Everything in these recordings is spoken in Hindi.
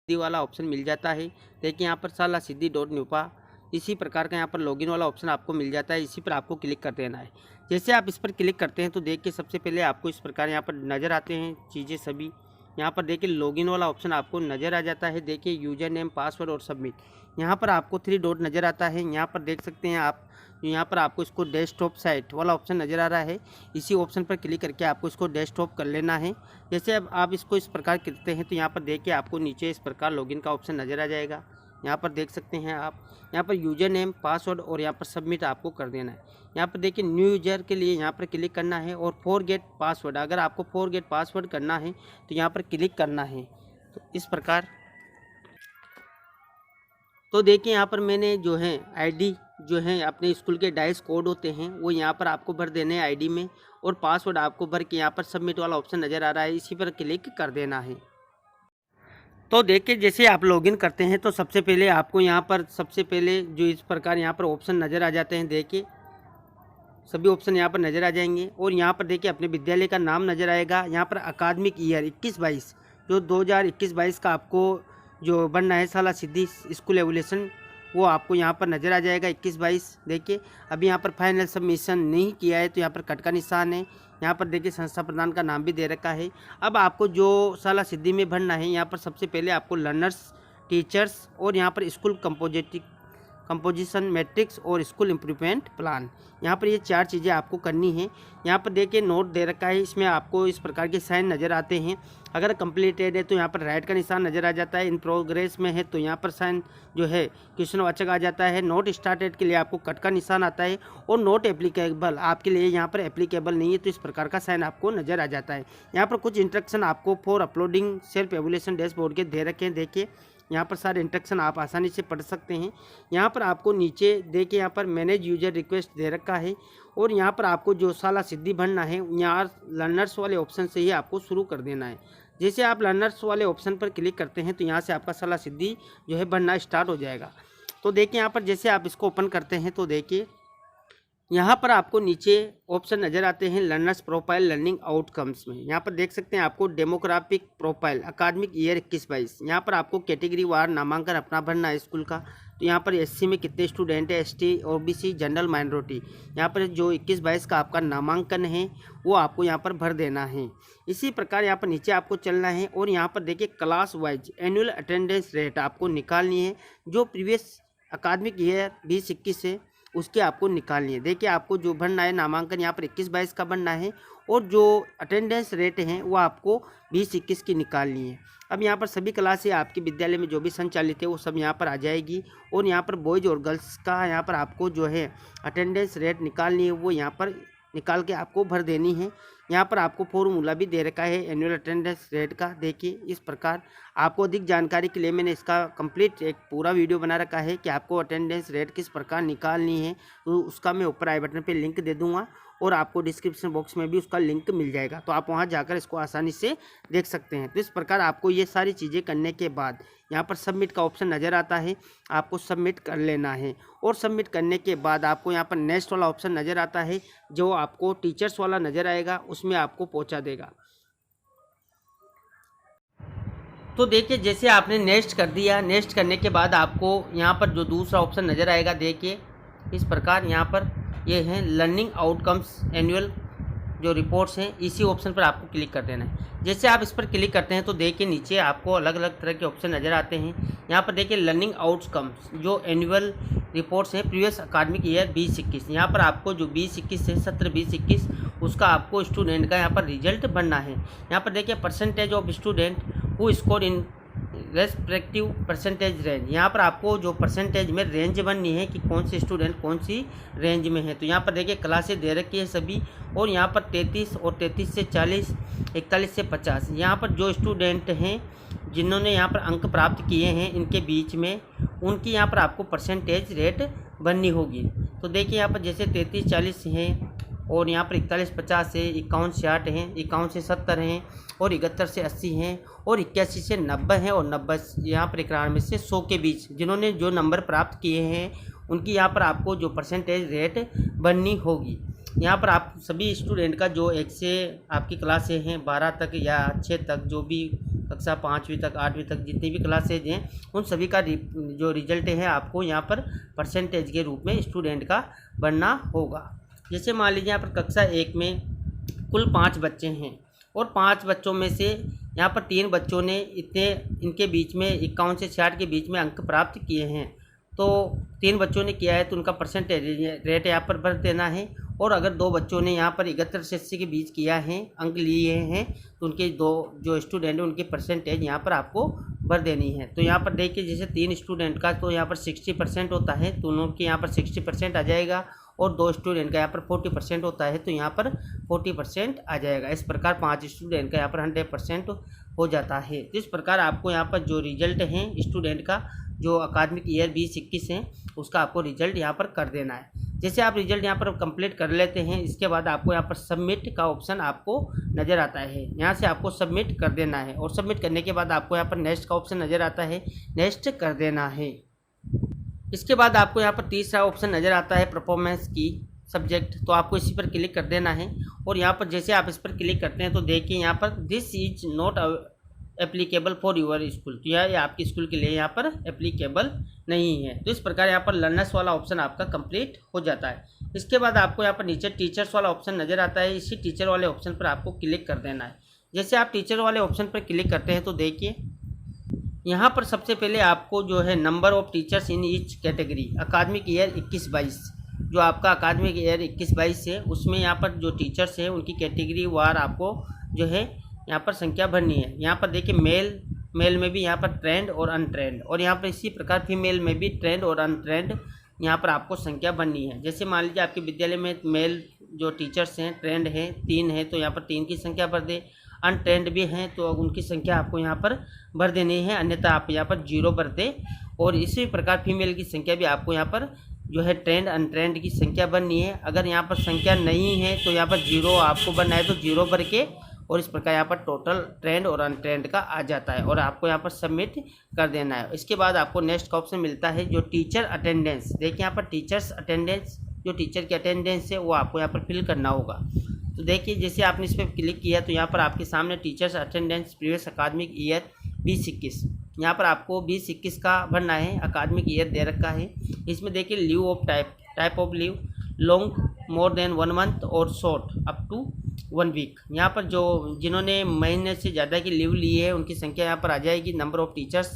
सिद्धि वाला ऑप्शन मिल जाता है। देखिए यहाँ पर साला सिद्धि डॉट न्यूपा इसी प्रकार का यहाँ पर लॉगिन वाला ऑप्शन आपको मिल जाता है। इसी पर आपको क्लिक कर देना है। जैसे आप इस पर क्लिक करते हैं तो देखिए सबसे पहले आपको इस प्रकार यहाँ पर नज़र आते हैं चीज़ें सभी। यहाँ पर देखिए लॉगिन वाला ऑप्शन आपको नज़र आ जाता है। देखिए यूज़र नेम, पासवर्ड और सबमिट। यहाँ पर आपको 3 डॉट नज़र आता है। यहाँ पर देख सकते हैं आप, यहाँ पर आपको इसको डेस्कटॉप साइट वाला ऑप्शन नज़र आ रहा है। इसी ऑप्शन पर क्लिक करके आपको इसको डेस्कटॉप कर लेना है। जैसे अब आप इसको इस प्रकार करते हैं तो यहाँ पर देखिए आपको नीचे इस प्रकार लॉगिन का ऑप्शन नज़र आ जाएगा। यहाँ पर देख सकते हैं आप, यहाँ पर यूज़र नेम, पासवर्ड और यहाँ पर सबमिट आपको कर देना है। यहाँ पर देखिए न्यू यूज़र के लिए यहाँ पर क्लिक करना है और फॉरगेट पासवर्ड, अगर आपको फॉरगेट पासवर्ड करना है तो यहाँ पर क्लिक करना है। तो इस प्रकार तो देखिए यहाँ पर मैंने जो है आईडी जो है अपने स्कूल के डाइस कोड होते हैं वो यहाँ पर आपको भर देने हैं आईडी में, और पासवर्ड आपको भर के यहाँ पर सबमिट वाला ऑप्शन नज़र आ रहा है, इसी पर क्लिक कर देना है। तो देखिए जैसे आप लॉगिन करते हैं तो सबसे पहले आपको यहाँ पर सबसे पहले जो इस प्रकार यहाँ पर ऑप्शन नज़र आ जाते हैं। देखिए सभी ऑप्शन यहाँ पर नज़र आ जाएंगे और यहाँ पर देखिए अपने विद्यालय का नाम नज़र आएगा। यहाँ पर अकादमिक ईयर 21-22 जो 2021-22 का आपको जो बनना है साला सिद्धि स्कूल एवोल्यूशन, वो आपको यहाँ पर नज़र आ जाएगा 21-22। देखिए अभी यहाँ पर फाइनल सबमिशन नहीं किया है तो यहाँ पर कट का निशान है। यहाँ पर देखिए संस्था प्रधान का नाम भी दे रखा है। अब आपको जो साला सिद्धि में भरना है, यहाँ पर सबसे पहले आपको लर्नर्स, टीचर्स और यहाँ पर स्कूल कंपोजिशन मैट्रिक्स और स्कूल इम्प्रूवमेंट प्लान, यहाँ पर ये 4 चीज़ें आपको करनी है। यहाँ पर देखिए नोट दे रखा है, इसमें आपको इस प्रकार के साइन नज़र आते हैं। अगर कंप्लीटेड है तो यहाँ पर राइट का निशान नज़र आ जाता है, इन प्रोग्रेस में है तो यहाँ पर साइन जो है क्वेश्चनवाचक आ जाता है। नोट स्टार्टेड के लिए आपको कट का निशान आता है और नोट एप्लीकेबल आपके लिए यहाँ पर एप्लीकेबल नहीं है तो इस प्रकार का साइन आपको नज़र आ जाता है। यहाँ पर कुछ इंस्ट्रक्शन आपको for uploading self evolution dashboard के दे रखे हैं। देखिए यहाँ पर सारे इंस्ट्रक्शन आप आसानी से पढ़ सकते हैं। यहाँ पर आपको नीचे देखिए यहाँ पर मैनेज यूजर रिक्वेस्ट दे रखा है और यहाँ पर आपको जो साला सिद्धि भरना है यहाँ लर्नर्स वाले ऑप्शन से ही आपको शुरू कर देना है। जैसे आप लर्नर्स वाले ऑप्शन पर क्लिक करते हैं तो यहाँ से आपका साला सिद्धि जो है भरना स्टार्ट हो जाएगा। तो देखिए यहाँ पर जैसे आप इसको ओपन करते हैं तो देखिए यहाँ पर आपको नीचे ऑप्शन नज़र आते हैं लर्नर्स प्रोफाइल लर्निंग आउटकम्स में। यहाँ पर देख सकते हैं आपको डेमोग्राफिक प्रोफाइल अकादमिक ईयर 21-22, यहाँ पर आपको कैटेगरी वार नामांकन अपना भरना है स्कूल का। तो यहाँ पर एससी में कितने स्टूडेंट है, एसटी, ओबीसी, जनरल माइनॉरिटी, यहाँ पर जो 21-22 का आपका नामांकन है वो आपको यहाँ पर भर देना है। इसी प्रकार यहाँ पर नीचे आपको चलना है और यहाँ पर देखिए class wise annual attendance rate आपको निकालनी है, जो प्रीवियस अकादमिक ईयर 20-21 से उसके आपको निकालनी है। देखिए आपको जो भरना है नामांकन यहाँ पर 21-22 का भरना है और जो अटेंडेंस रेट हैं वो आपको 20-21 की निकालनी है। अब यहाँ पर सभी क्लासें आपके विद्यालय में जो भी संचालित है वो सब यहाँ पर आ जाएगी और यहाँ पर बॉयज़ और गर्ल्स का यहाँ पर आपको जो है अटेंडेंस रेट निकालनी है वो यहाँ पर निकाल के आपको भर देनी है। यहाँ पर आपको फॉर्मूला भी दे रखा है एनुअल अटेंडेंस रेट का। देखिए इस प्रकार आपको अधिक जानकारी के लिए मैंने इसका कंप्लीट एक पूरा वीडियो बना रखा है कि आपको अटेंडेंस रेट किस प्रकार निकालनी है, तो उसका मैं ऊपर आई बटन पे लिंक दे दूंगा और आपको डिस्क्रिप्शन बॉक्स में भी उसका लिंक मिल जाएगा, तो आप वहां जाकर इसको आसानी से देख सकते हैं। तो इस प्रकार आपको ये सारी चीज़ें करने के बाद यहाँ पर सबमिट का ऑप्शन नज़र आता है, आपको सबमिट कर लेना है और सबमिट करने के बाद आपको यहाँ पर नेक्स्ट वाला ऑप्शन नज़र आता है जो आपको टीचर्स वाला नज़र आएगा, उसमें आपको पहुँचा देगा। तो देखिए जैसे आपने नेक्स्ट कर दिया, नेक्स्ट करने के बाद आपको यहाँ पर जो दूसरा ऑप्शन नज़र आएगा, देखिए इस प्रकार यहाँ पर ये हैं लर्निंग आउटकम्स एनुअल जो रिपोर्ट्स हैं, इसी ऑप्शन पर आपको क्लिक कर देना है। जैसे आप इस पर क्लिक करते हैं तो देखिए नीचे आपको अलग अलग तरह के ऑप्शन नज़र आते हैं। यहाँ पर देखिए लर्निंग आउटकम्स जो एनुअल रिपोर्ट्स हैं प्रीवियस अकादमिक ईयर 20-21, यहाँ पर आपको जो 20-21 से सत्र 20-21 उसका आपको स्टूडेंट का यहाँ पर रिजल्ट बनना है। यहाँ पर देखिए percentage of student who score in respective percentage range, यहाँ पर आपको जो परसेंटेज में रेंज बननी है कि कौन से स्टूडेंट कौन सी रेंज में है। तो यहाँ पर देखिए क्लासें दे रखी है सभी और यहाँ पर 33 और 33 से 40, 41 से 50, यहाँ पर जो स्टूडेंट हैं जिन्होंने यहाँ पर अंक प्राप्त किए हैं इनके बीच में उनकी यहाँ पर आपको परसेंटेज रेट बननी होगी। तो देखिए यहाँ पर जैसे 33-40 हैं और यहाँ पर 41-50 है, 51-60 हैं, 51 से 70 हैं और 71 से 80 हैं और 81 से 90 हैं और 90 यहाँ पर 91 से 100 के बीच जिन्होंने जो नंबर प्राप्त किए हैं उनकी यहाँ पर आपको जो परसेंटेज रेट बननी होगी। यहाँ पर आप सभी स्टूडेंट का जो 1 से आपकी क्लासें हैं 12 तक या 6 तक जो भी कक्षा 5वीं तक 8वीं तक जितनी भी क्लासेज हैं उन सभी का जो रिजल्ट है आपको यहाँ पर परसेंटेज के रूप में स्टूडेंट का बनना होगा। जैसे मान लीजिए यहाँ पर कक्षा 1 में कुल 5 बच्चे हैं और 5 बच्चों में से यहाँ पर 3 बच्चों ने इनके बीच में 51 से 66 के बीच में अंक प्राप्त किए हैं, तो 3 बच्चों ने किया है तो उनका परसेंटेज रेट यहाँ पर भर देना है। और अगर 2 बच्चों ने यहाँ पर 71 से 80 के बीच किया है, अंक लिए हैं, तो उनके 2 जो स्टूडेंट हैं उनकी परसेंटेज यहाँ पर आपको भर देनी है। तो यहाँ पर देखिए जैसे 3 स्टूडेंट का तो यहाँ पर 60% होता है तो उनके यहाँ पर 60% आ जाएगा, और 2 स्टूडेंट का यहाँ पर 40% होता है तो यहाँ पर 40% आ जाएगा। इस प्रकार 5 स्टूडेंट का यहाँ पर 100% हो जाता है। तो इस प्रकार आपको यहाँ पर जो रिजल्ट हैं स्टूडेंट का जो अकादमिक ईयर 20-21 है उसका आपको रिजल्ट यहाँ पर कर देना है। जैसे आप रिजल्ट यहाँ पर कंप्लीट कर लेते हैं, इसके बाद आपको यहाँ पर सबमिट का ऑप्शन आपको नज़र आता है, यहाँ से आपको सबमिट कर देना है। और सबमिट करने के बाद आपको यहाँ पर नेक्स्ट का ऑप्शन नज़र आता है, नेक्स्ट कर देना है। इसके बाद आपको यहाँ पर तीसरा ऑप्शन नज़र आता है परफॉर्मेंस की सब्जेक्ट, तो आपको इसी पर क्लिक कर देना है। और यहाँ पर जैसे आप इस पर क्लिक करते हैं तो देखिए यहाँ पर this is not applicable for your school, तो यह आपके स्कूल के लिए यहाँ पर एप्लीकेबल नहीं है। तो इस प्रकार यहाँ पर लर्नर्स वाला ऑप्शन आपका कंप्लीट हो जाता है। इसके बाद आपको यहाँ पर नीचे टीचर्स वाला ऑप्शन नज़र आता है, इसी टीचर वाले ऑप्शन पर आपको क्लिक कर देना है। जैसे आप टीचर वाले ऑप्शन पर क्लिक करते हैं तो देखिए यहाँ पर सबसे पहले आपको जो है number of teachers in each category अकादमिक ईयर 21-22, जो आपका अकादमिक ईयर 21-22 है उसमें यहाँ पर जो टीचर्स हैं उनकी कैटेगरी वार आपको जो है यहाँ पर संख्या भरनी है। यहाँ पर देखिए मेल में भी यहाँ पर ट्रेंड और अनट्रेंड, और यहाँ पर इसी प्रकार फीमेल में भी ट्रेंड और अनट्रेंड यहाँ पर आपको संख्या भरनी है। जैसे मान लीजिए आपके विद्यालय में मेल जो टीचर्स हैं ट्रेंड हैं 3 है तो यहाँ पर 3 की संख्या भर दे, अनट्रेंड भी हैं तो उनकी संख्या आपको यहाँ पर भर देनी है, अन्यथा आप यहाँ पर 0 भर दें। और इसी प्रकार फीमेल की संख्या भी आपको यहाँ पर जो है ट्रेंड अनट्रेंड की संख्या भरनी है। अगर यहाँ पर संख्या नहीं है तो यहाँ पर 0 आपको भरना है, तो 0 भर के और इस प्रकार यहाँ पर टोटल ट्रेंड और अनट्रेंड का आ जाता है और आपको यहाँ पर सबमिट कर देना है। इसके बाद आपको नेक्स्ट का ऑप्शन मिलता है जो टीचर अटेंडेंस। देखिए यहाँ पर टीचर्स अटेंडेंस, जो टीचर की अटेंडेंस है वो आपको यहाँ पर फिल करना होगा। तो देखिए जैसे आपने इस पर क्लिक किया तो यहाँ पर आपके सामने टीचर्स अटेंडेंस प्रीवियस अकादमिक ईयर 20-21, यहाँ पर आपको 20-21 का भरना है, अकादमिक ईयर दे रखा है। इसमें देखिए leave of type of leave long more than 1 month और शॉर्ट अप टू 1 वीक। यहाँ पर जो जिन्होंने महीने से ज़्यादा की लीव ली है उनकी संख्या यहाँ पर आ जाएगी। नंबर ऑफ टीचर्स,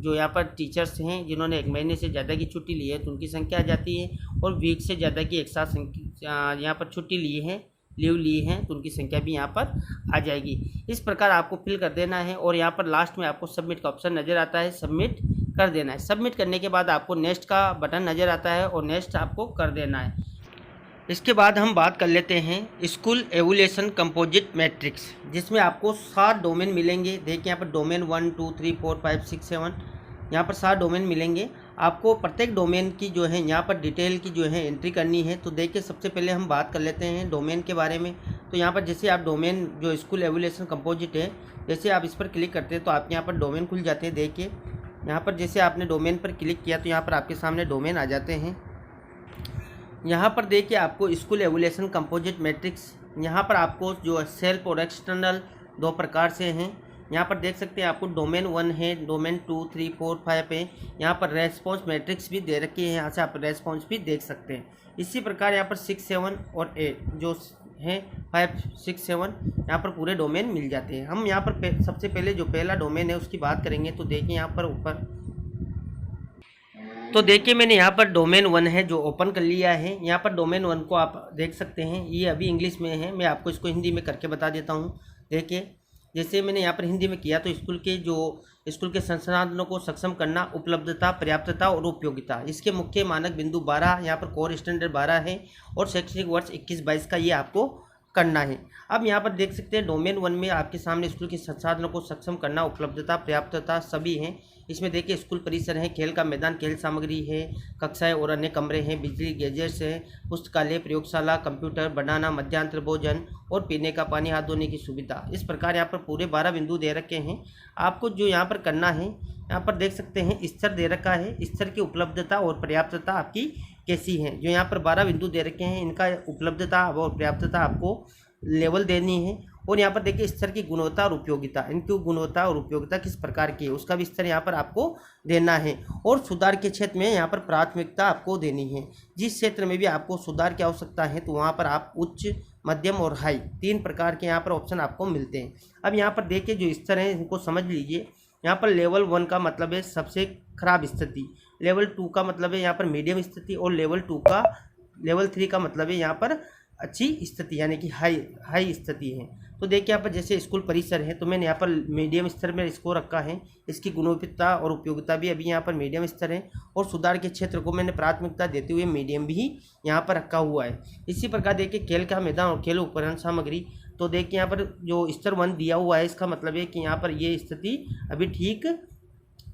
जो यहाँ पर टीचर्स हैं जिन्होंने 1 महीने से ज़्यादा की छुट्टी ली है तो उनकी संख्या आ जाती है, और वीक से ज़्यादा की एक साथ यहाँ पर छुट्टी ली है, लीव ली है तो उनकी संख्या भी यहाँ पर आ जाएगी। इस प्रकार आपको फिल कर देना है और यहाँ पर लास्ट में आपको सबमिट का ऑप्शन नज़र आता है, सबमिट कर देना है। सबमिट करने के बाद आपको नेक्स्ट का बटन नज़र आता है और नेक्स्ट आपको कर देना है। इसके बाद हम बात कर लेते हैं स्कूल एवुलेशन कंपोजिट मैट्रिक्स, जिसमें आपको 7 डोमेन मिलेंगे। देखिए यहाँ पर डोमेन 1 2 3 4 5 6 7 यहाँ पर 7 डोमेन मिलेंगे। आपको प्रत्येक डोमेन की जो है यहाँ पर डिटेल की जो है एंट्री करनी है। तो देखिए सबसे पहले हम बात कर लेते हैं डोमेन के बारे में। तो यहाँ पर जैसे आप डोमेन जो स्कूल एवुलेशन कंपोजिट है, जैसे आप इस पर क्लिक करते हैं तो आपके यहाँ पर डोमेन खुल जाते हैं। देखिए यहाँ पर जैसे आपने डोमेन पर क्लिक किया तो यहाँ पर आपके सामने डोमेन आ जाते हैं। यहाँ पर देखिए आपको स्कूल एवुलेशन कंपोजिट मैट्रिक्स, यहाँ पर आपको जो सेल्फ और एक्सटर्नल 2 प्रकार से हैं। यहाँ पर देख सकते हैं आपको डोमेन 1 है, डोमेन 2 3 4 5 है। यहाँ पर रेस्पॉन्स मैट्रिक्स भी दे रखी है, यहाँ से आप रेस्पॉन्स भी देख सकते हैं। इसी प्रकार यहाँ पर 6 7 और 8 जो है 5 6 7 यहाँ पर पूरे डोमेन मिल जाते हैं। हम यहाँ पर सबसे पहले जो पहला डोमेन है उसकी बात करेंगे। तो देखिए यहाँ पर ऊपर, तो देखिए मैंने यहाँ पर डोमेन 1 है जो ओपन कर लिया है। यहाँ पर डोमेन 1 को आप देख सकते हैं, ये अभी इंग्लिश में है, मैं आपको इसको हिंदी में करके बता देता हूँ। देखिए जैसे मैंने यहाँ पर हिंदी में किया तो स्कूल के संसाधनों को सक्षम करना, उपलब्धता, पर्याप्तता और उपयोगिता, इसके मुख्य मानक बिंदु 12, यहाँ पर कोर स्टैंडर्ड 12 है और शैक्षणिक वर्ष 21-22 का ये आपको करना है। अब यहाँ पर देख सकते हैं डोमेन 1 में आपके सामने स्कूल के संसाधनों को सक्षम करना, उपलब्धता, पर्याप्तता सभी हैं। इसमें देखिए स्कूल परिसर है, खेल का मैदान, खेल सामग्री है, कक्षाएं और अन्य कमरे हैं, बिजली, गैजेट्स है, पुस्तकालय, प्रयोगशाला, कंप्यूटर, बनाना, मध्याह्न भोजन और पीने का पानी, हाथ धोने की सुविधा। इस प्रकार यहाँ पर पूरे 12 बिंदु दे रखे हैं। आपको जो यहाँ पर करना है, यहाँ पर देख सकते हैं स्तर दे रखा है, स्तर की उपलब्धता और पर्याप्तता आपकी कैसी है। जो यहाँ पर 12 बिंदु दे रखे हैं, इनका उपलब्धता और पर्याप्तता आपको लेवल देनी है और यहाँ पर देखिए स्तर की गुणवत्ता और उपयोगिता, इनकी गुणवत्ता और उपयोगिता किस प्रकार की है उसका भी स्तर यहाँ पर आपको देना है। और सुधार के क्षेत्र में यहाँ पर प्राथमिकता आपको देनी है। जिस क्षेत्र में भी आपको सुधार की आवश्यकता है तो वहाँ पर आप उच्च, मध्यम और हाई 3 प्रकार के यहाँ पर ऑप्शन आपको मिलते हैं। अब यहाँ पर देखिए जो स्तर हैं इनको समझ लीजिए। यहाँ पर लेवल 1 का मतलब है सबसे खराब स्थिति, लेवल 2 का मतलब है यहाँ पर मीडियम स्थिति, और लेवल 3 का मतलब है यहाँ पर अच्छी स्थिति यानी कि हाई स्थिति है। तो देखिए यहाँ पर जैसे स्कूल परिसर है तो मैंने यहाँ पर मीडियम स्तर में इसको रखा है। इसकी गुणवत्ता और उपयोगिता भी अभी यहाँ पर मीडियम स्तर है, और सुधार के क्षेत्र को मैंने प्राथमिकता देते हुए मीडियम भी यहाँ पर रखा हुआ है। इसी प्रकार देखिए खेल का मैदान और खेल उपकरण सामग्री, तो देखिए यहाँ पर जो स्तर 1 दिया हुआ है इसका मतलब है कि यहाँ पर ये स्थिति अभी ठीक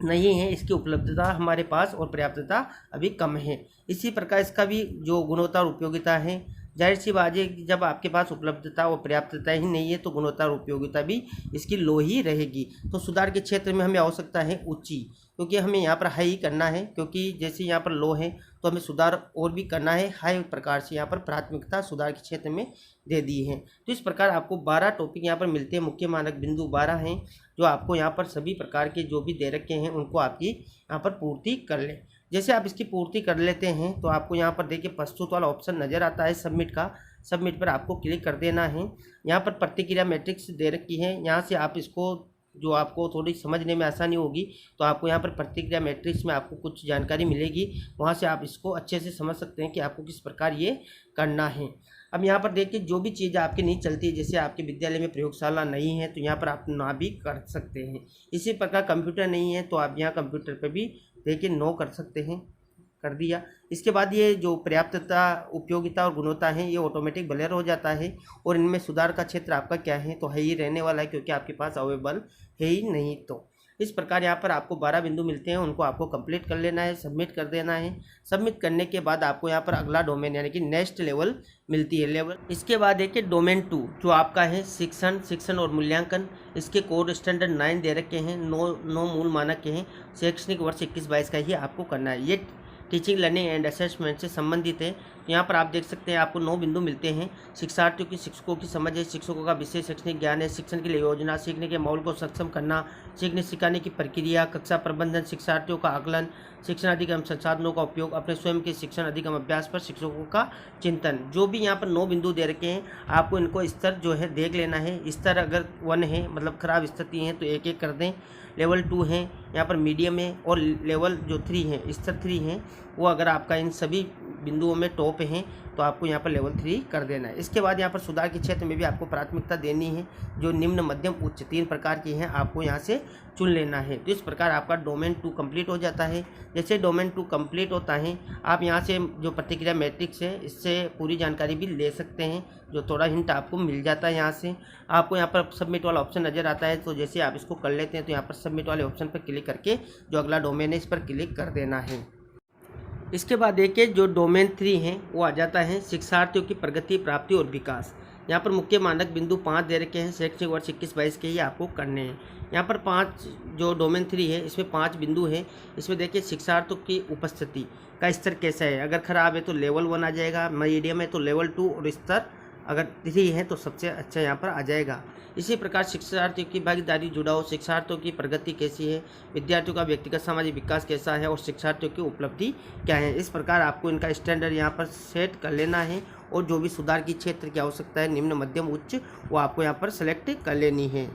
नहीं है, इसकी उपलब्धता हमारे पास और पर्याप्तता अभी कम है। इसी प्रकार इसका भी जो गुणवत्ता और उपयोगिता है, जाहिर सी बात है कि जब आपके पास उपलब्धता और पर्याप्तता ही नहीं है तो गुणवत्ता और उपयोगिता भी इसकी लो ही रहेगी। तो सुधार के क्षेत्र में हमें आवश्यकता है ऊंची, क्योंकि हमें यहाँ पर हाई करना है, क्योंकि जैसे यहाँ पर लो है तो हमें सुधार और भी करना है। हाई प्रकार से यहाँ पर प्राथमिकता सुधार के क्षेत्र में दे दी है। तो इस प्रकार आपको 12 टॉपिक यहाँ पर मिलते हैं। मुख्य मानक बिंदु 12 हैं जो आपको यहाँ पर सभी प्रकार के जो भी दे रखे हैं उनको आपकी यहाँ पर पूर्ति कर लें। जैसे आप इसकी पूर्ति कर लेते हैं तो आपको यहाँ पर देखिए प्रस्तुत वाला ऑप्शन नज़र आता है सबमिट का, सबमिट पर आपको क्लिक कर देना है। यहाँ पर प्रतिक्रिया मैट्रिक्स दे रखी है, यहाँ से आप इसको जो आपको थोड़ी समझने में आसानी होगी तो आपको यहाँ पर प्रतिक्रिया मैट्रिक्स में आपको कुछ जानकारी मिलेगी, वहाँ से आप इसको अच्छे से समझ सकते हैं कि आपको किस प्रकार ये करना है। अब यहाँ पर देखिए जो भी चीज़ आपकी नहीं चलती है, जैसे आपके विद्यालय में प्रयोगशाला नहीं है तो यहाँ पर आप ना भी कर सकते हैं। इसी प्रकार कंप्यूटर नहीं है तो आप यहाँ कंप्यूटर पर भी देखिए नो कर सकते हैं, कर दिया। इसके बाद ये जो पर्याप्तता, उपयोगिता और गुणवत्ता है ये ऑटोमेटिक ब्लर हो जाता है, और इनमें सुधार का क्षेत्र आपका क्या है तो है ही रहने वाला है, क्योंकि आपके पास अवेलेबल है ही नहीं। तो इस प्रकार यहाँ पर आपको 12 बिंदु मिलते हैं, उनको आपको कंप्लीट कर लेना है, सबमिट कर देना है। सबमिट करने के बाद आपको यहाँ पर अगला डोमेन यानी कि नेक्स्ट लेवल मिलती है लेवल। इसके बाद देखिए डोमेन 2 जो आपका है शिक्षण और मूल्यांकन। इसके कोड स्टैंडर्ड 9 दे रखे हैं, 9 मूल मानक के हैं। शैक्षणिक वर्ष 21-22 का ही आपको करना है। ये टीचिंग, लर्निंग एंड असेसमेंट से संबंधित है। तो यहाँ पर आप देख सकते हैं आपको 9 बिंदु मिलते हैं। शिक्षार्थियों की शिक्षकों की समझ है, शिक्षकों का विषय शैक्षणिक ज्ञान है, शिक्षण के लिए योजना, सीखने के माहौल को सक्षम करना, सीखने सिखाने की प्रक्रिया, कक्षा प्रबंधन, शिक्षार्थियों का आकलन, शिक्षण अधिगम संसाधनों का उपयोग, अपने स्वयं के शिक्षण अधिगम अभ्यास पर शिक्षकों का चिंतन। जो भी यहाँ पर 9 बिंदु दे रखे हैं आपको इनको स्तर जो है देख लेना है। स्तर अगर 1 है मतलब खराब स्थिति है तो एक एक कर दें। लेवल 2 है, यहाँ पर मीडियम है, और लेवल जो 3 है स्तर 3 है वो अगर आपका इन सभी बिंदुओं में टॉप हैं तो आपको यहाँ पर लेवल 3 कर देना है। इसके बाद यहाँ पर सुधार के क्षेत्र में भी आपको प्राथमिकता देनी है, जो निम्न, मध्यम, उच्च 3 प्रकार की हैं, आपको यहाँ से चुन लेना है। तो इस प्रकार आपका डोमेन 2 कंप्लीट हो जाता है। जैसे डोमेन 2 कंप्लीट होता है आप यहाँ से जो प्रतिक्रिया मैट्रिक्स है इससे पूरी जानकारी भी ले सकते हैं, जो थोड़ा हिंट आपको मिल जाता है। यहाँ से आपको यहाँ पर सबमिट वाला ऑप्शन नज़र आता है, तो जैसे आप इसको कर लेते हैं तो यहाँ पर सबमिट वाले ऑप्शन पर क्लिक करके जो अगला डोमेन है इस पर क्लिक कर देना है। इसके बाद देखिए जो डोमेन 3 है वो आ जाता है शिक्षार्थियों की प्रगति, प्राप्ति और विकास। यहाँ पर मुख्य मानक बिंदु 5 दे रखे हैं, शैक्षणिक वर्ष 21-22 के ही आपको करने हैं। यहाँ पर 5 जो डोमेन 3 है इसमें 5 बिंदु है। इसमें देखिए शिक्षार्थियों की उपस्थिति का स्तर कैसा है, अगर ख़राब है तो लेवल 1 आ जाएगा, मीडियम है तो लेवल 2, और स्तर अगर 3 है तो सबसे अच्छा यहाँ पर आ जाएगा। इसी प्रकार शिक्षार्थियों की भागीदारी, जुड़ाव, शिक्षार्थियों की प्रगति कैसी है, विद्यार्थियों का व्यक्तिगत सामाजिक विकास कैसा है, और शिक्षार्थियों की उपलब्धि क्या है। इस प्रकार आपको इनका स्टैंडर्ड यहाँ पर सेट कर लेना है, और जो भी सुधार की क्षेत्र की आवश्यकता है, निम्न, मध्यम, उच्च, वो आपको यहाँ पर सेलेक्ट कर लेनी है।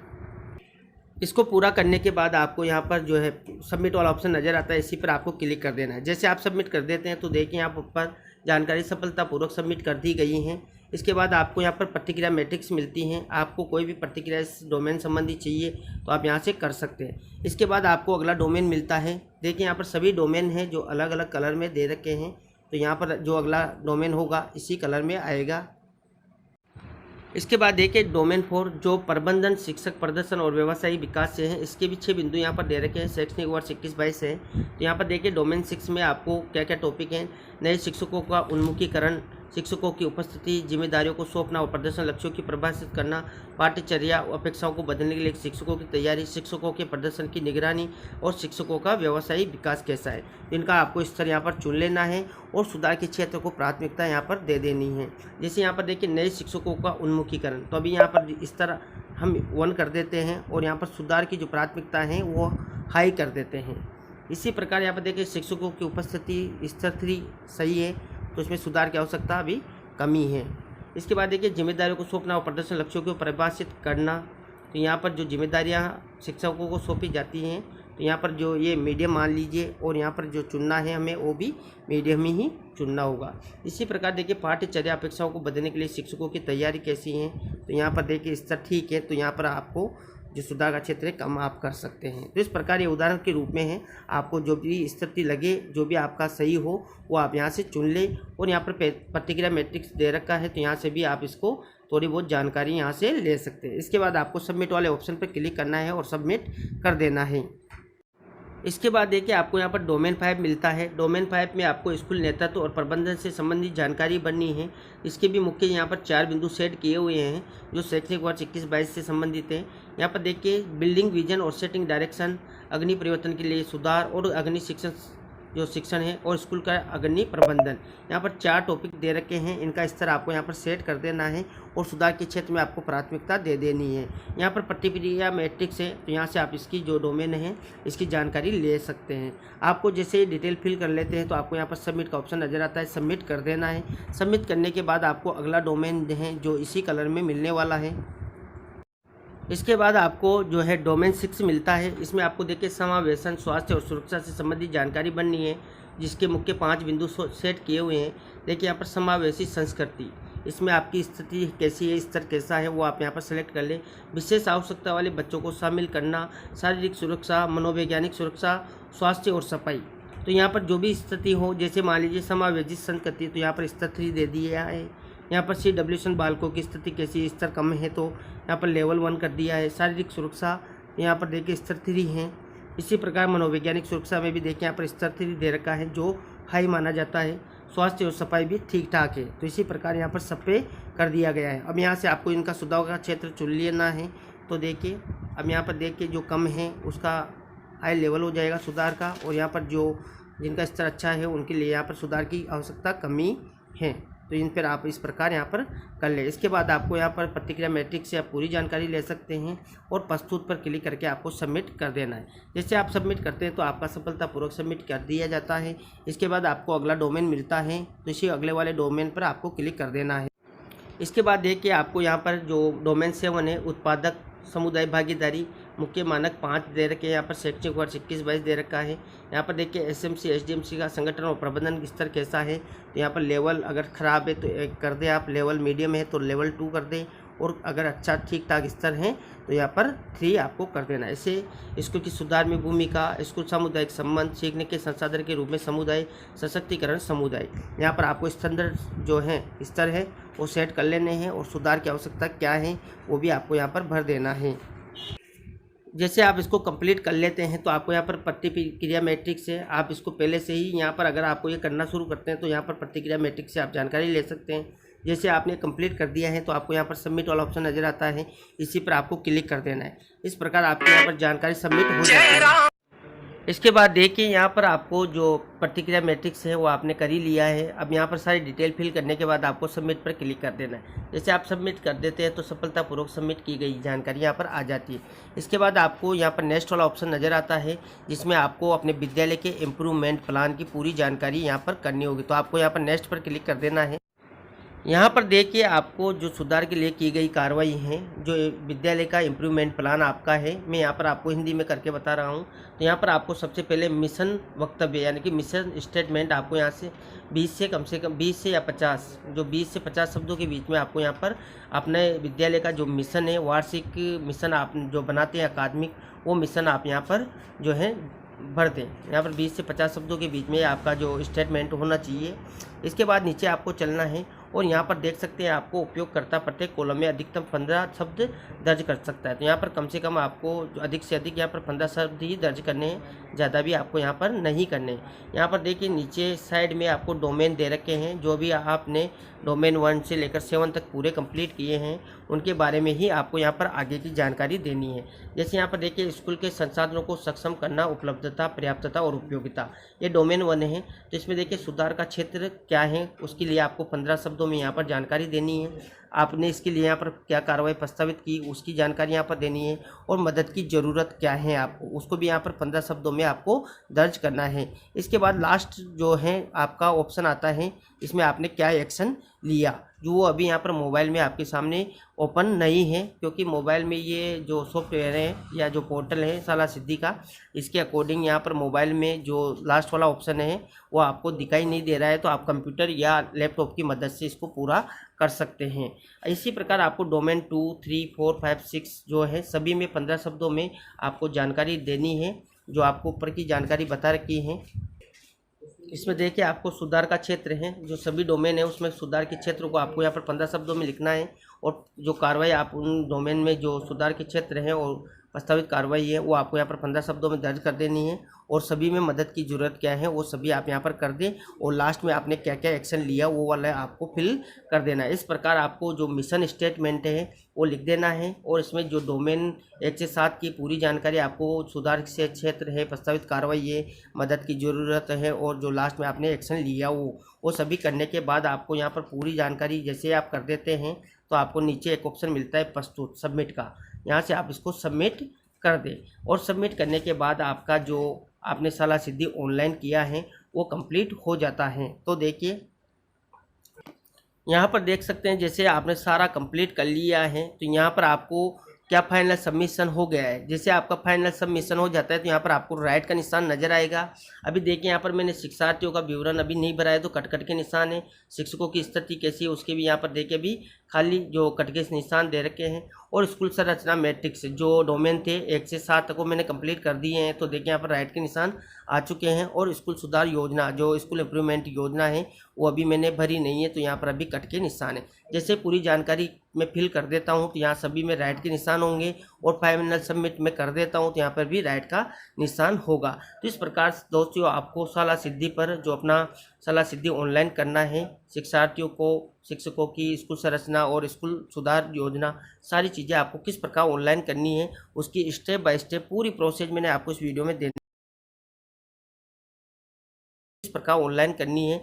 इसको पूरा करने के बाद आपको यहाँ पर जो है सबमिट वाला ऑप्शन नज़र आता है, इसी पर आपको क्लिक कर देना है। जैसे आप सबमिट कर देते हैं तो देखिए यहाँ पर जानकारी सफलतापूर्वक सबमिट कर दी गई है। इसके बाद आपको यहाँ पर प्रतिक्रिया मैट्रिक्स मिलती हैं। आपको कोई भी प्रतिक्रिया इस डोमेन संबंधी चाहिए तो आप यहाँ से कर सकते हैं। इसके बाद आपको अगला डोमेन मिलता है। देखिए यहाँ पर सभी डोमेन हैं जो अलग अलग कलर में दे रखे हैं, तो यहाँ पर जो अगला डोमेन होगा इसी कलर में आएगा। इसके बाद देखिए डोमेन 4 जो प्रबंधन, शिक्षक प्रदर्शन और व्यवसायी विकास से है। इसके भी 6 बिंदु यहाँ पर दे रखे हैं, शैक्षणिक वर्ष 21-22 है। तो यहाँ पर देखिए डोमेन 6 में आपको क्या क्या टॉपिक हैं, नए शिक्षकों का उन्मुखीकरण, शिक्षकों की उपस्थिति, जिम्मेदारियों को सौंपना और प्रदर्शन लक्ष्यों की परिभाषित करना, पाठ्यचर्या और अपेक्षाओं को बदलने के लिए शिक्षकों की तैयारी, शिक्षकों के प्रदर्शन की निगरानी और शिक्षकों का व्यवसायिक विकास कैसा है। तो इनका आपको स्तर यहाँ पर चुन लेना है और सुधार के क्षेत्र को प्राथमिकता यहाँ पर दे देनी है। जैसे यहाँ पर देखिए नए शिक्षकों का उन्मुखीकरण, तो अभी यहाँ पर इस तरह हम 1 कर देते हैं और यहाँ पर सुधार की जो प्राथमिकता है वो हाई कर देते हैं। इसी प्रकार यहाँ पर देखिए शिक्षकों की उपस्थिति स्तर 3 सही है, तो इसमें सुधार की आवश्यकता अभी कमी है। इसके बाद देखिए जिम्मेदारियों को सौंपना और प्रदर्शन लक्ष्यों को परिभाषित करना, तो यहाँ पर जो जिम्मेदारियाँ शिक्षकों को सौंपी जाती हैं, तो यहाँ पर जो ये मीडियम मान लीजिए और यहाँ पर जो चुनना है हमें वो भी मीडियम ही चुनना होगा। इसी प्रकार देखिए पाठ्यचर्या अपेक्षाओं को बदलने के लिए शिक्षकों की तैयारी कैसी है, तो यहाँ पर देखिए स्तर ठीक है, तो यहाँ पर आपको जो सुधार का क्षेत्र है कम आप कर सकते हैं। तो इस प्रकार ये उदाहरण के रूप में है, आपको जो भी स्थिति लगे, जो भी आपका सही हो वो आप यहाँ से चुन लें। और यहाँ पर प्रतिक्रिया मैट्रिक्स दे रखा है, तो यहाँ से भी आप इसको थोड़ी बहुत जानकारी यहाँ से ले सकते हैं। इसके बाद आपको सबमिट वाले ऑप्शन पर क्लिक करना है और सबमिट कर देना है। इसके बाद देखिए आपको यहाँ पर डोमेन 5 मिलता है। डोमेन 5 में आपको स्कूल नेतृत्व और प्रबंधन से संबंधित जानकारी बननी है। इसके भी मुख्य यहाँ पर 4 बिंदु सेट किए हुए हैं जो शैक्षणिक वर्ष 21-22 से संबंधित हैं। यहाँ पर देखिए बिल्डिंग विजन और सेटिंग डायरेक्शन, अग्नि परिवर्तन के लिए सुधार और अग्नि शिक्षण जो शिक्षण है और स्कूल का अग्नि प्रबंधन। यहाँ पर 4 टॉपिक दे रखे हैं, इनका स्तर आपको यहाँ पर सेट कर देना है और सुधार के क्षेत्र में आपको प्राथमिकता दे देनी है। यहाँ पर प्रतिक्रिया मैट्रिक्स है, तो यहाँ से आप इसकी जो डोमेन है इसकी जानकारी ले सकते हैं। आपको जैसे डिटेल फिल कर लेते हैं तो आपको यहाँ पर सबमिट का ऑप्शन नज़र आता है, सबमिट कर देना है। सबमिट करने के बाद आपको अगला डोमेन है जो इसी कलर में मिलने वाला है। इसके बाद आपको जो है डोमेन 6 मिलता है। इसमें आपको देखिए समावेशन, स्वास्थ्य और सुरक्षा से संबंधित जानकारी बननी है, जिसके मुख्य 5 बिंदु सेट किए हुए हैं। देखिए यहाँ पर समावेशी संस्कृति, इसमें आपकी स्थिति कैसी है, स्तर कैसा है, वो आप यहाँ पर सेलेक्ट कर लें। विशेष आवश्यकता वाले बच्चों को शामिल करना, शारीरिक सुरक्षा, मनोवैज्ञानिक सुरक्षा, स्वास्थ्य और सफाई। तो यहाँ पर जो भी स्थिति हो, जैसे मान लीजिए समावेशी संस्कृति, तो यहाँ पर स्तर 3 दे दिया है। यहाँ पर CWSN बालकों की स्थिति कैसी, स्तर कम है तो यहाँ पर लेवल 1 कर दिया है। शारीरिक सुरक्षा यहाँ पर देखिए स्तर 3 है। इसी प्रकार मनोवैज्ञानिक सुरक्षा में भी देखिए यहाँ पर स्तर 3 दे रखा है जो हाई माना जाता है। स्वास्थ्य और सफाई भी ठीक ठाक है, तो इसी प्रकार यहाँ पर सब पे कर दिया गया है। अब यहाँ से आपको इनका सुधार का क्षेत्र चुन लेना है। तो देखिए अब यहाँ पर देखिए जो कम है उसका हाई लेवल हो जाएगा सुधार का, और यहाँ पर जो जिनका स्तर अच्छा है उनके लिए यहाँ पर सुधार की आवश्यकता कमी है, तो इन पर आप इस प्रकार यहाँ पर कर ले। इसके बाद आपको यहाँ पर प्रतिक्रिया मैट्रिक्स से आप पूरी जानकारी ले सकते हैं और प्रस्तुत पर क्लिक करके आपको सबमिट कर देना है। जैसे आप सबमिट करते हैं तो आपका सफलतापूर्वक सबमिट कर दिया जाता है। इसके बाद आपको अगला डोमेन मिलता है, तो इसी अगले वाले डोमेन पर आपको क्लिक कर देना है। इसके बाद देखिए आपको यहाँ पर जो डोमेन 7 है, उत्पादक समुदाय भागीदारी, मुख्य मानक 5 दे रखे हैं। यहाँ पर शैक्षणिक वर्ष 21-22 दे रखा है। यहाँ पर देखिए SMC SDMC का संगठन और प्रबंधन स्तर कैसा है, तो यहाँ पर लेवल अगर ख़राब है तो 1 कर दें आप, लेवल मीडियम है तो लेवल 2 कर दें, और अगर अच्छा ठीक ठाक स्तर है तो यहाँ पर 3 आपको कर देना है। ऐसे स्कूल की सुधार में भूमिका, स्कूल सामुदायिक संबंध, सीखने के संसाधन के रूप में समुदाय, सशक्तिकरण समुदाय, यहाँ पर आपको स्टैंडर्ड जो है स्तर है वो सेट कर लेने हैं और सुधार की आवश्यकता क्या है वो भी आपको यहाँ पर भर देना है। जैसे आप इसको कंप्लीट कर लेते हैं तो आपको यहाँ पर प्रतिक्रिया मैट्रिक्स है, आप इसको पहले से ही यहाँ पर अगर आपको ये करना शुरू करते हैं तो यहाँ पर प्रतिक्रिया मैट्रिक्स से आप जानकारी ले सकते हैं। जैसे आपने कंप्लीट कर दिया है तो आपको यहाँ पर सबमिट वाला ऑप्शन नज़र आता है, इसी पर आपको क्लिक कर देना है। इस प्रकार आपके यहाँ पर जानकारी सबमिट हो जाती है। इसके बाद देखिए यहाँ पर आपको जो प्रतिक्रिया मैट्रिक्स है वो आपने कर ही लिया है। अब यहाँ पर सारी डिटेल फिल करने के बाद आपको सबमिट पर क्लिक कर देना है। जैसे आप सबमिट कर देते हैं तो सफलतापूर्वक सबमिट की गई जानकारी यहाँ पर आ जाती है। इसके बाद आपको यहाँ पर नेक्स्ट वाला ऑप्शन नज़र आता है, जिसमें आपको अपने विद्यालय के इम्प्रूवमेंट प्लान की पूरी जानकारी यहाँ पर करनी होगी। तो आपको यहाँ पर नेक्स्ट पर क्लिक कर देना है। यहाँ पर देखिए आपको जो सुधार के लिए की गई कार्रवाई है, जो विद्यालय का इम्प्रूवमेंट प्लान आपका है, मैं यहाँ पर आपको हिंदी में करके बता रहा हूँ। तो यहाँ पर आपको सबसे पहले मिशन वक्तव्य यानी कि मिशन स्टेटमेंट आपको यहाँ से 20 से कम से कम 20 से या 50, जो 20 से 50 शब्दों के बीच में आपको यहाँ पर अपने विद्यालय का जो मिशन है, वार्षिक मिशन आप जो बनाते हैं अकादमिक, वो मिशन आप यहाँ पर जो है भर दें। यहाँ पर 20 से 50 शब्दों के बीच में आपका जो स्टेटमेंट होना चाहिए। इसके बाद नीचे आपको चलना है और यहाँ पर देख सकते हैं आपको उपयोगकर्ता प्रत्येक कॉलम में अधिकतम 15 शब्द दर्ज कर सकता है। तो यहाँ पर कम से कम आपको अधिक से अधिक यहाँ पर 15 शब्द ही दर्ज करने हैं, ज़्यादा भी आपको यहाँ पर नहीं करने। यहाँ पर देखिए नीचे साइड में आपको डोमेन दे रखे हैं, जो भी आपने डोमेन 1 से लेकर 7 तक पूरे कंप्लीट किए हैं उनके बारे में ही आपको यहाँ पर आगे की जानकारी देनी है। जैसे यहाँ पर देखिए स्कूल के संसाधनों को सक्षम करना, उपलब्धता, पर्याप्तता और उपयोगिता, ये डोमेन 1 है। तो इसमें देखिए सुधार का क्षेत्र क्या है, उसके लिए आपको 15 शब्दों में यहाँ पर जानकारी देनी है। आपने इसके लिए यहाँ पर क्या कार्रवाई प्रस्तावित की उसकी जानकारी यहाँ पर देनी है, और मदद की ज़रूरत क्या है आपको उसको भी यहाँ पर 15 शब्दों में आपको दर्ज करना है। इसके बाद लास्ट जो है आपका ऑप्शन आता है, इसमें आपने क्या एक्शन लिया, जो वो अभी यहाँ पर मोबाइल में आपके सामने ओपन नहीं है, क्योंकि मोबाइल में ये जो सॉफ्टवेयर है या जो पोर्टल है साला सिद्धि का, इसके अकॉर्डिंग यहाँ पर मोबाइल में जो लास्ट वाला ऑप्शन है वो आपको दिखाई नहीं दे रहा है। तो आप कंप्यूटर या लैपटॉप की मदद से इसको पूरा कर सकते हैं। इसी प्रकार आपको डोमेन 2, 3, 4, 5, 6 जो है सभी में 15 शब्दों में आपको जानकारी देनी है, जो आपको ऊपर की जानकारी बता रखी है। इसमें देखिए आपको सुधार का क्षेत्र है, जो सभी डोमेन है उसमें सुधार के क्षेत्र को आपको यहाँ पर 15 शब्दों में लिखना है, और जो कार्रवाई आप उन डोमेन में जो सुधार के क्षेत्र हैं और प्रस्तावित कार्रवाई है वो आपको यहाँ पर 15 शब्दों में दर्ज कर देनी है, और सभी में मदद की ज़रूरत क्या है वो सभी आप यहाँ पर कर दें, और लास्ट में आपने क्या क्या एक्शन लिया वो वाला आपको फिल कर देना है। इस प्रकार आपको जो मिशन स्टेटमेंट है वो लिख देना है, और इसमें जो डोमेन 1 से 7 की पूरी जानकारी आपको सुधार से क्षेत्र है, प्रस्तावित कार्रवाई है, मदद की ज़रूरत है, और जो लास्ट में आपने एक्शन लिया वो सभी करने के बाद आपको यहाँ पर पूरी जानकारी जैसे आप कर देते हैं तो आपको नीचे एक ऑप्शन मिलता है प्रस्तुत सबमिट का, यहाँ से आप इसको सबमिट कर दें, और सबमिट करने के बाद आपका जो आपने सलाह सिद्धि ऑनलाइन किया है वो कंप्लीट हो जाता है। तो देखिए यहाँ पर देख सकते हैं जैसे आपने सारा कंप्लीट कर लिया है, तो यहाँ पर आपको क्या फाइनल सबमिशन हो गया है। जैसे आपका फाइनल सबमिशन हो जाता है तो यहाँ पर आपको राइट का निशान नजर आएगा। अभी देखिए यहाँ पर मैंने शिक्षार्थियों का विवरण अभी नहीं भरा है तो कट के निशान है। शिक्षकों की स्थिति कैसी है उसके भी यहाँ पर देखिए भी खाली जो कट के निशान दे रखे हैं, और स्कूल संरचना मैट्रिक्स जो डोमेन थे 1 से 7 तक वो मैंने कंप्लीट कर दिए हैं। तो देखिए यहाँ पर राइट के निशान आ चुके हैं, और स्कूल सुधार योजना जो स्कूल इम्प्रूवमेंट योजना है वो अभी मैंने भरी नहीं है, तो यहाँ पर अभी कट के निशान है। जैसे पूरी जानकारी मैं फिल कर देता हूँ तो यहाँ सभी में राइट के निशान होंगे, और फाइनल सबमिट में कर देता हूँ तो यहाँ पर भी राइट का निशान होगा। तो इस प्रकार दोस्तों आपको सलाह सिद्धि पर जो अपना सलाह सिद्धि ऑनलाइन करना है, शिक्षार्थियों को, शिक्षकों की स्कूल संरचना और स्कूल सुधार योजना सारी चीज़ें आपको किस प्रकार ऑनलाइन करनी है उसकी स्टेप बाय स्टेप पूरी प्रोसेस मैंने आपको इस वीडियो में इस प्रकार ऑनलाइन करनी है।